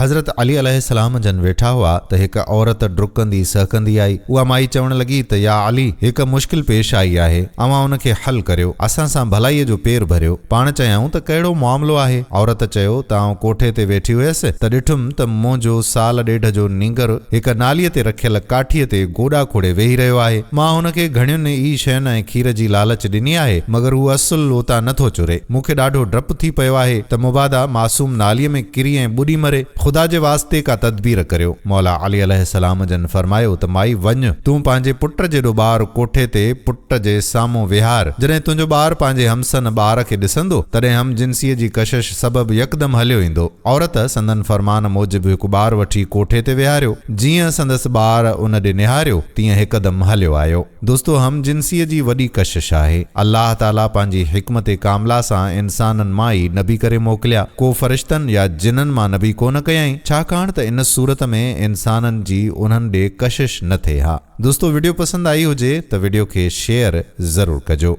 हज़रत अली अलैहिस्सलाम जन वेठा हुआ त हिक औरत डुकंदी सहकंदी आई। उहा माई चवण लगी त या अली, हिक मुश्किल पेश आई आहे, अवां उनखे हल करियो, असां सां भलाईअ जो पेर भरियो। पाण चयऊं त कहिड़ो मामलो आहे? औरत चयो त आउं कोठे ते वेठी हुयसि त ॾिठुम त मुंहिंजो साल ॾेढ जो नींगर हिक नालीअ ते रखियल काठीअ ते गोॾा खोड़े वेही रहियो आहे। मां हुनखे घणियुनि ई शयुनि ऐं खीर जी लालच ॾिनी आहे, मगर हू असुल लोता नथो चुरे। मूंखे ॾाढो डपु थी पियो आहे त मुबादा मासूम नालीअ में किरी ऐं ॿुॾी मरे। ख़ुदा जे वास्ते का तदबीर करियो। मौला अली अलैहिस्सलाम जन फरमायो त माई वञ, तूं पंहिंजे पुट जेॾो ॿार कोठे ते पुट जे साम्हूं विहार। जॾहिं तुंहिंजो ॿार पंहिंजे हमसन ॿार खे ॾिसंदो तॾहिं हम जिनसीअ जी कशिश सबबि यकदम हलियो ईंदो। औरत संदन फरमान मूजिबि हिकु ॿार वठी कोठे ते विहारियो। जीअं संदसि ॿार उन ॾे निहारियो तीअं हिकदम हलियो आयो। दोस्तो, हम जिनसीअ जी वॾी कशिश आहे। अल्लाह ताला पंहिंजी हिकमत कामला सां इंसाननि मां ई नबी करे मोकिलिया, को फरिश्तनि या जिननि मां नबी कोन कयई, छाकाणि त इन सूरत में इंसाननि जी उन्हनि ॾे कशिश न थिए हा। दोस्तो, वीडियो पसंदि आई हुजे त वीडियो खे शेयर ज़रूरु कजो।